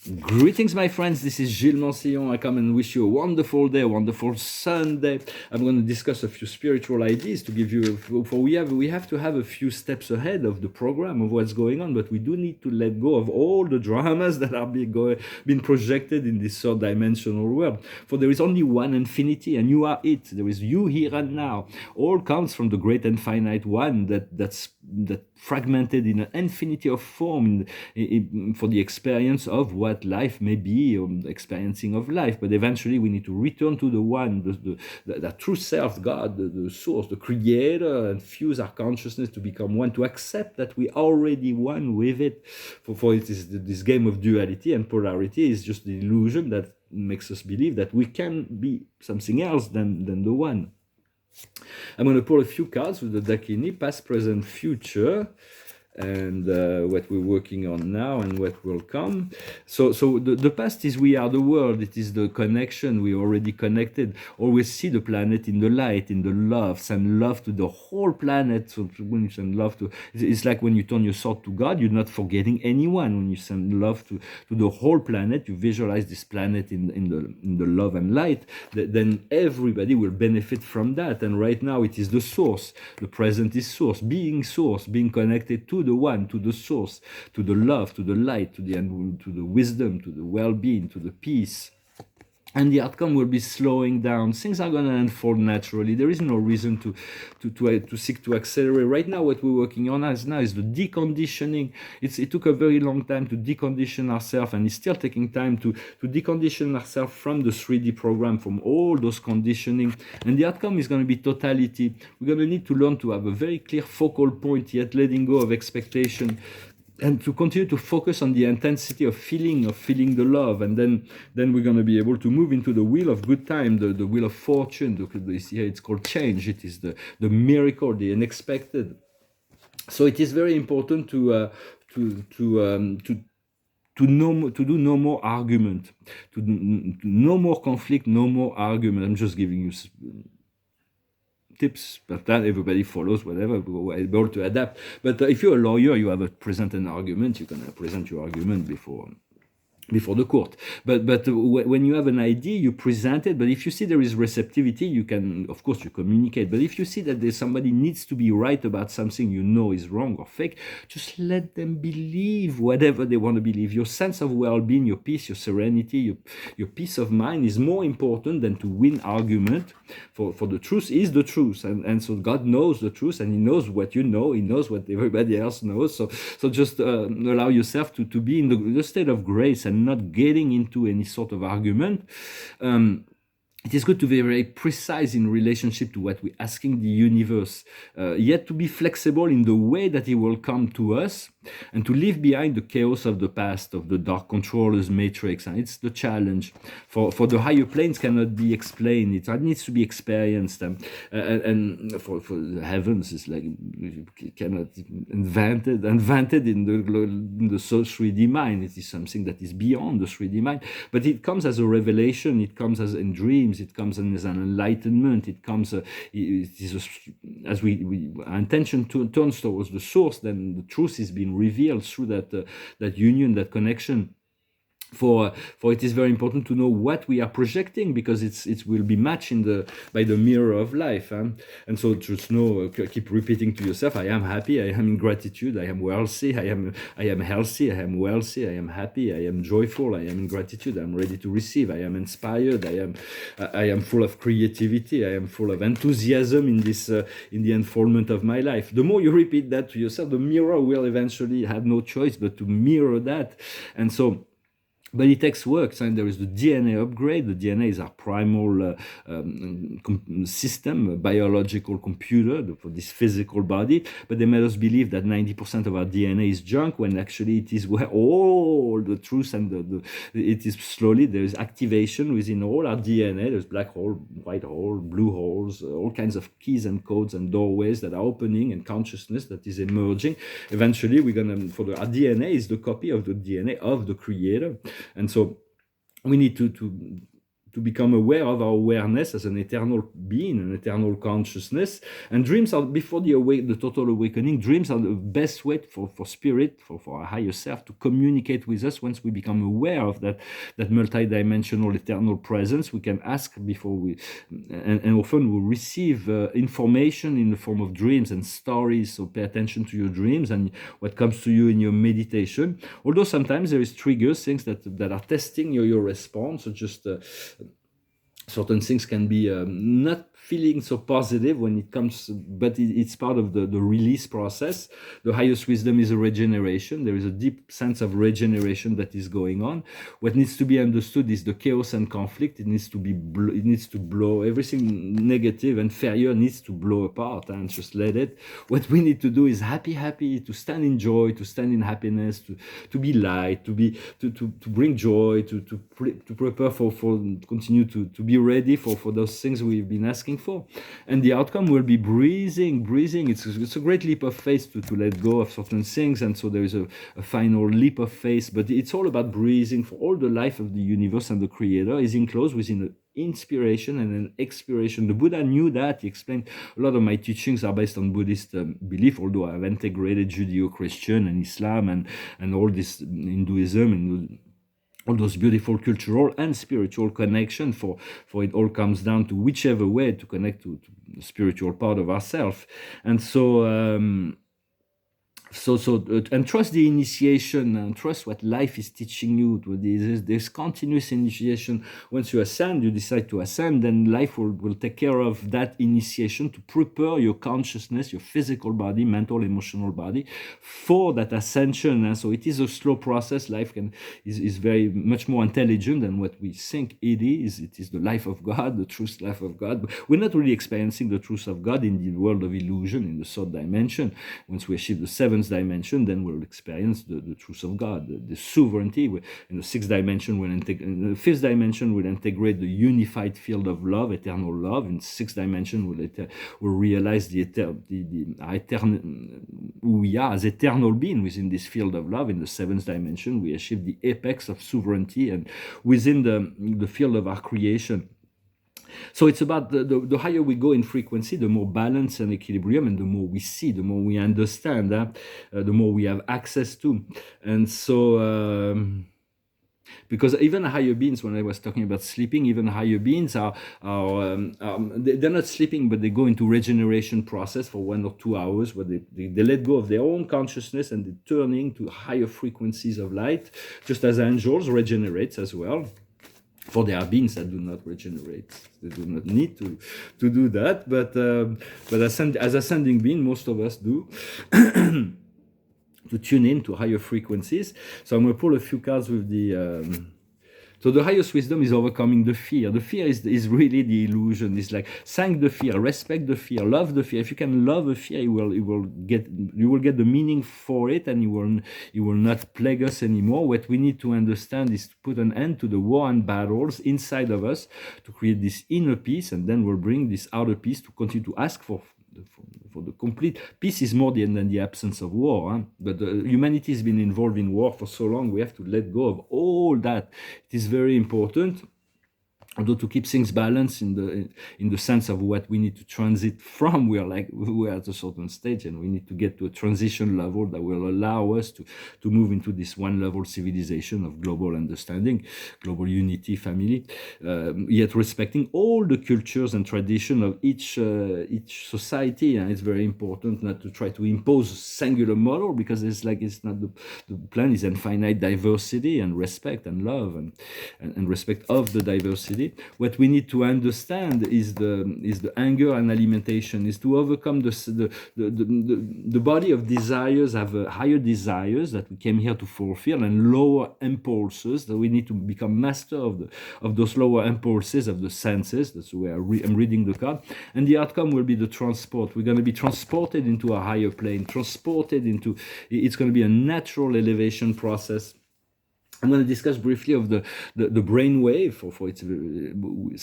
Greetings, my friends. This is Gilles Mancillon. I come and wish you a wonderful day, a wonderful Sunday. I'm going to discuss a few spiritual ideas to give you. We have to have a few steps ahead of the program of what's going on, but we do need to let go of all the dramas that are being projected in this third dimensional world. For there is only one infinity, and you are it. There is you here and now. All comes from the great and finite one that fragmented in an infinity of form for the experience of what life may be, or the experiencing of life. But eventually we need to return to the one, the true self, God, the source, the creator, and fuse our consciousness to become one, to accept that we already one with it. For it is this game of duality and polarity is just the illusion that makes us believe that we can be something else than the one. I'm going to pull a few cards with the Dakini, past, present, future, and what we're working on now and what will come. So the past is we are the world. It is the connection. We already connected. Always see the planet in the light, in the love. Send love to the whole planet. So when you send love to, it's like when you turn your thought to God, you're not forgetting anyone. When you send love to the whole planet, you visualize this planet in the love and light. Then everybody will benefit from that. And right now it is the source. The present is source, being connected to the one, to the source, to the love, to the light, to the wisdom, to the well-being, to the peace. And the outcome will be slowing down. Things are going to unfold naturally. There is no reason to seek to accelerate. Right now, what we're working on is the deconditioning. It took a very long time to decondition ourselves, and it's still taking time to decondition ourselves from the 3D program, from all those conditioning. And the outcome is going to be totality. We're going to need to learn to have a very clear focal point, yet letting go of expectation, and to continue to focus on the intensity of feeling the love. And then we're going to be able to move into the wheel of good time, the wheel of fortune. Here it's called change. It is the miracle, the unexpected. So it is very important to do no more argument, no more conflict, no more argument. I'm just giving you tips, but that everybody follows whatever, we're able to adapt. But if you're a lawyer, you have to present an argument. You can present your argument before the court. But when you have an idea, you present it. But if you see there is receptivity, you can, of course, you communicate. But if you see that there's somebody needs to be right about something you know is wrong or fake, just let them believe whatever they want to believe. Your sense of well-being, your peace, your serenity, your peace of mind is more important than to win argument. For the truth is the truth, and so God knows the truth, and He knows what you know. He knows what everybody else knows. So just allow yourself to be in the state of grace and not getting into any sort of argument. It is good to be very precise in relationship to what we're asking the universe, yet to be flexible in the way that it will come to us, and to leave behind the chaos of the past, of the dark controller's matrix. And it's the challenge. For the higher planes cannot be explained. It needs to be experienced. And for the heavens, it's like cannot invented in the so 3D mind. It is something that is beyond the 3D mind. But it comes as a revelation. It comes as in dreams. It comes as an enlightenment. It comes. It is as our intention turns towards the source. Then the truth is being revealed through that union, that connection. For it is very important to know what we are projecting, because it will be matched by the mirror of life. And so just know, keep repeating to yourself, I am happy, I am in gratitude, I am wealthy, I am healthy, I am wealthy, I am happy, I am joyful, I am in gratitude, I am ready to receive, I am inspired, I am full of creativity, I am full of enthusiasm in the unfoldment of my life. The more you repeat that to yourself, the mirror will eventually have no choice but to mirror that. And so, but it takes work, and there is the DNA upgrade. The DNA is our primal system, a biological computer for this physical body. But they made us believe that 90% of our DNA is junk, when actually it is where all the truth and it is slowly, there is activation within all our DNA. There's black hole, white hole, blue holes, all kinds of keys and codes and doorways that are opening, and consciousness that is emerging. Eventually, our DNA is the copy of the DNA of the Creator. And so we need to to become aware of our awareness as an eternal being, an eternal consciousness. And dreams are, before the total awakening, dreams are the best way for spirit, for our higher self, to communicate with us. Once we become aware of that multidimensional eternal presence, we can ask before we, and often we receive information in the form of dreams and stories. So pay attention to your dreams and what comes to you in your meditation. Although sometimes there is triggers, things that are testing your response, or just certain things can be not feeling so positive when it comes, but it's part of the release process. The highest wisdom is a regeneration. There is a deep sense of regeneration that is going on. What needs to be understood is the chaos and conflict. It needs to blow everything negative and failure needs to blow apart and just let it. What we need to do is happy, to stand in joy, to stand in happiness, to be light, to bring joy, to prepare for continue to be ready for those things we've been asking for. And the outcome will be breathing. It's a great leap of faith to let go of certain things, and so there is a final leap of faith, but it's all about breathing. For all the life of the universe and the creator is enclosed within an inspiration and an expiration. The Buddha knew that. He explained a lot of my teachings are based on Buddhist belief, although I've integrated Judeo-Christian and Islam and all this Hinduism and all those beautiful cultural and spiritual connection, for it all comes down to whichever way to connect to the spiritual part of ourselves. And so and trust the initiation, and trust what life is teaching you. There's continuous initiation. Once you ascend, you decide to ascend, then life will take care of that initiation to prepare your consciousness, your physical body, mental, emotional body, for that ascension. And so it is a slow process. Life is very much more intelligent than what we think it is. It is the life of God, the truth life of God. But we're not really experiencing the truth of God in the world of illusion, in the third dimension. Once we achieve the seventh dimension, then we'll experience the truth of God, the sovereignty. In the sixth dimension, in the fifth dimension, we'll integrate the unified field of love, eternal love. In the sixth dimension, we'll realize who we are as eternal being within this field of love. In the seventh dimension, we achieve the apex of sovereignty and within the field of our creation. So it's about the higher we go in frequency, the more balance and equilibrium, and the more we see, the more we understand, the more we have access to. And so because even higher beings, when I was talking about sleeping, even higher beings they're not sleeping, but they go into regeneration process for 1 or 2 hours, where they let go of their own consciousness and they're turning to higher frequencies of light, just as angels regenerates as well. For there are beings that do not regenerate. They do not need to do that, but as ascending being, most of us do. To tune in to higher frequencies. So I'm going to pull a few cards with the... So the highest wisdom is overcoming the fear. The fear is really the illusion. It's like thank the fear, respect the fear, love the fear. If you can love a fear, you will get the meaning for it, and you will not plague us anymore. What we need to understand is to put an end to the war and battles inside of us, to create this inner peace, and then we'll bring this outer peace to continue to ask for the complete peace. Is more than the absence of war, but humanity has been involved in war for so long. We have to let go of all that. It is very important, although to keep things balanced in the sense of what we need to transit from. We're at a certain stage, and we need to get to a transition level that will allow us to move into this one level civilization of global understanding, global unity, family, yet respecting all the cultures and tradition of each society. And it's very important not to try to impose a singular model, because it's not the plan is infinite diversity and respect and love and respect of the diversity. What we need to understand is the anger and alimentation, is to overcome the body of desires, have higher desires that we came here to fulfill, and lower impulses that we need to become master of those lower impulses of the senses. That's where I'm reading the card, and the outcome will be the transport. We're going to be transported into a higher plane, it's going to be a natural elevation process. I'm going to discuss briefly of the brain wave. For its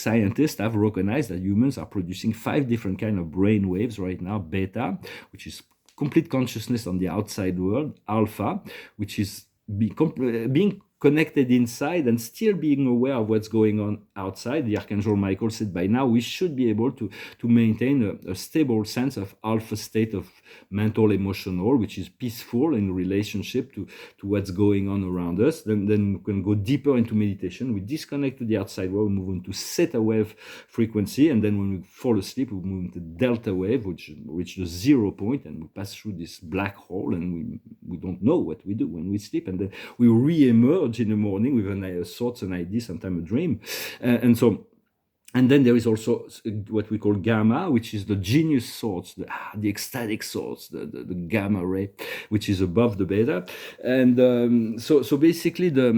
scientists have recognized that humans are producing 5 different kind of brain waves right now. Beta, which is complete consciousness on the outside world. Alpha, which is being connected inside and still being aware of what's going on outside. The Archangel Michael said by now we should be able to maintain a stable sense of alpha state of mental, emotional, which is peaceful in relationship to what's going on around us. Then we can go deeper into meditation. We disconnect to the outside world, we move into theta wave frequency, and then when we fall asleep, we move into delta wave, which reach the 0 point, and we pass through this black hole, and we don't know what we do when we sleep, and then we re-emerge in the morning with thoughts, an idea, sometimes a dream, and then there is also what we call gamma, which is the genius thoughts, the ecstatic thoughts, the gamma ray, which is above the beta. And so basically the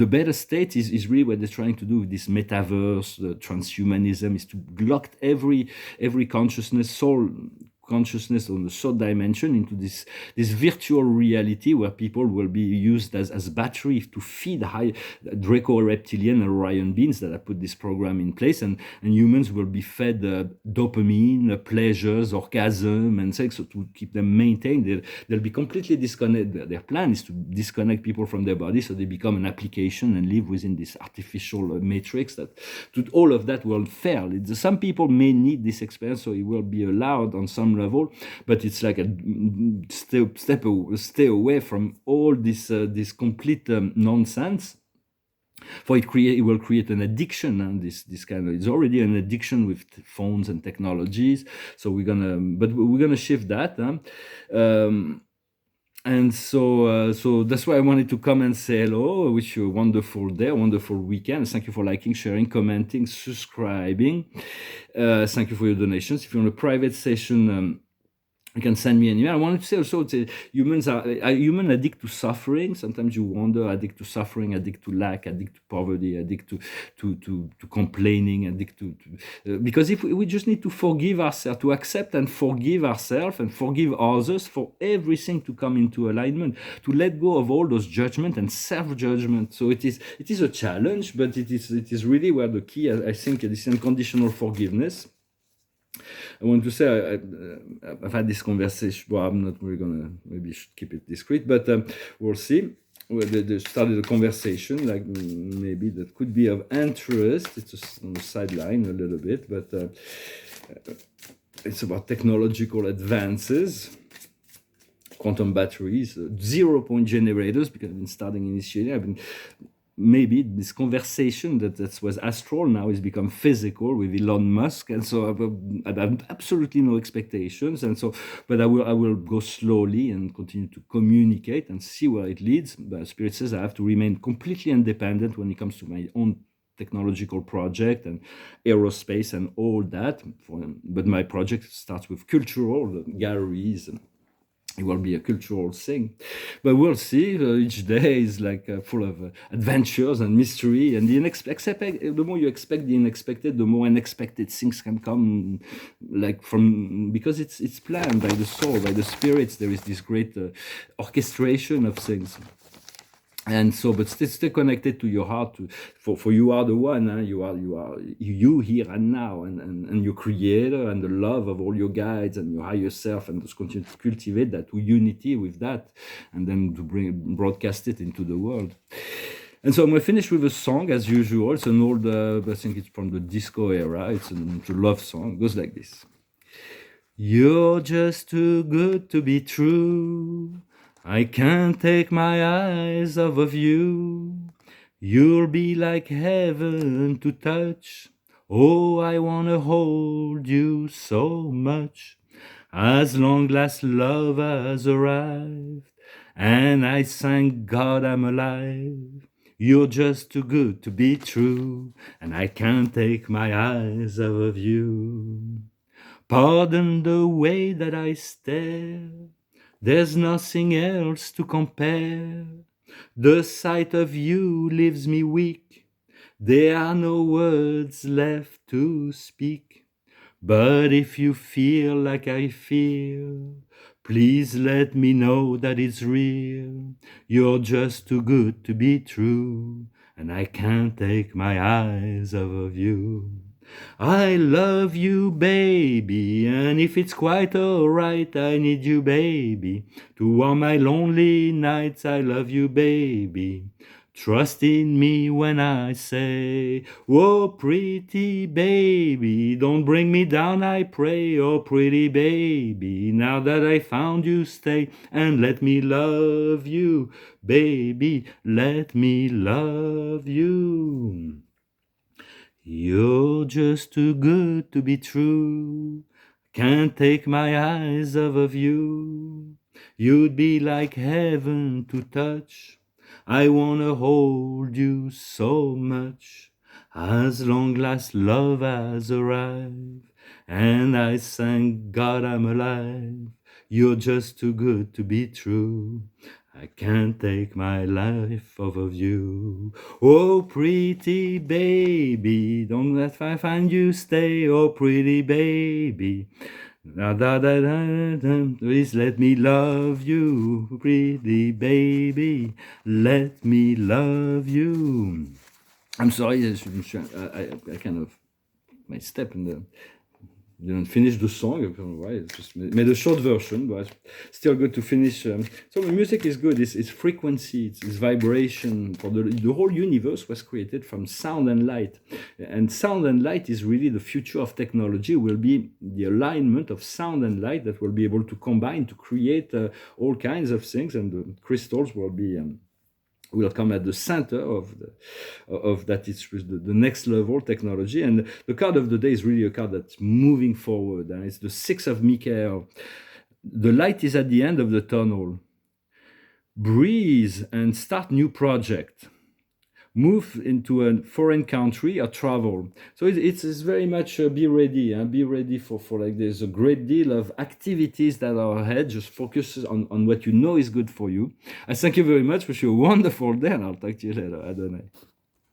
beta state is really what they're trying to do with this metaverse, the transhumanism, is to block every consciousness, soul consciousness on the third dimension into this virtual reality where people will be used as battery to feed high Draco reptilian and Orion beings that have put this program in place, and humans will be fed dopamine, pleasures, orgasm, and sex, so to keep them maintained. They'll be completely disconnected. Their plan is to disconnect people from their body so they become an application and live within this artificial matrix. That all of that will fail. Some people may need this experience, so it will be allowed on some level, but it's like a stay away from all this complete nonsense. For it will create an addiction, and this kind of, it's already an addiction with phones and technologies. So we're gonna shift that. And so that's why I wanted to come and say hello. I wish you a wonderful day, a wonderful weekend. Thank you for liking, sharing, commenting, subscribing. Thank you for your donations. If you want a private session, you can send me an email. I wanted to say also, humans are addict to suffering. Sometimes you wonder, addict to suffering, addict to lack, addict to poverty, addict to complaining, addict to because if we just need to forgive ourselves, to accept and forgive ourselves and forgive others for everything to come into alignment, to let go of all those judgment and self-judgment. So it is a challenge, but it is really where the key, I think, is unconditional forgiveness. I want to say I've had this conversation. Well, I'm not really gonna. Maybe I should keep it discreet, but we'll see. They started a conversation, like maybe that could be of interest. It's on the sideline a little bit, but it's about technological advances, quantum batteries, 0-point generators. Because I've been studying initiating, maybe this conversation that was astral now has become physical with Elon Musk, and so I have absolutely no expectations, and so, but I will go slowly and continue to communicate and see where it leads. But Spirit says I have to remain completely independent when it comes to my own technological project and aerospace and all that. But my project starts with cultural galleries, and it will be a cultural thing, but we'll see. Each day is like full of adventures and mystery, and the more you expect the unexpected, the more unexpected things can come, like because it's planned by the soul, by the spirits. There is this great orchestration of things. And so, but stay connected to your heart. For you are the one. You are you here and now, and your creator, and the love of all your guides and your higher self, and just continue to cultivate that unity with that, and then to broadcast it into the world. And so I'm going to finish with a song as usual. It's an old, I think it's from the disco era. It's a love song. It goes like this: You're just too good to be true. I can't take my eyes off of you. You'll be like heaven to touch. Oh, I wanna hold you so much. As long as love has arrived, and I thank God I'm alive. You're just too good to be true, and I can't take my eyes off of you. Pardon the way that I stare. There's nothing else to compare. The sight of you leaves me weak. There are no words left to speak. But if you feel like I feel, please let me know that it's real. You're just too good to be true, and I can't take my eyes off of you. I love you, baby, and if it's quite alright, I need you, baby, to warm my lonely nights. I love you, baby. Trust in me when I say, oh, pretty baby, don't bring me down, I pray. Oh, pretty baby, now that I found you, stay and let me love you, baby, let me love you. You're just too good to be true. Can't take my eyes off of you. You'd be like heaven to touch. I wanna hold you so much. As long last love has arrived, and I thank God I'm alive. You're just too good to be true. I can't take my life off of you. Oh, pretty baby, don't let I find you stay. Oh, pretty baby, da da da da da. Please let me love you, pretty baby. Let me love you. I'm sorry, I kind of my step in the didn't finish the song. Why? Just made a short version, but still good to finish. So the music is good. It's frequency, it's vibration. For the whole universe was created from sound and light, and sound and light is really the future of technology. Will be the alignment of sound and light that will be able to combine to create all kinds of things, and the crystals will be. Will come at the center of that. It's the next level technology, and the card of the day is really a card that's moving forward, and it's the Six of Michael. The light is at the end of the tunnel. Breathe and start new project. Move into a foreign country or travel. So it's very much be ready. Be ready for like there's a great deal of activities that are ahead. Just focus on what you know is good for you. I thank you very much. Wish you a wonderful day, and I'll talk to you later. Adonai.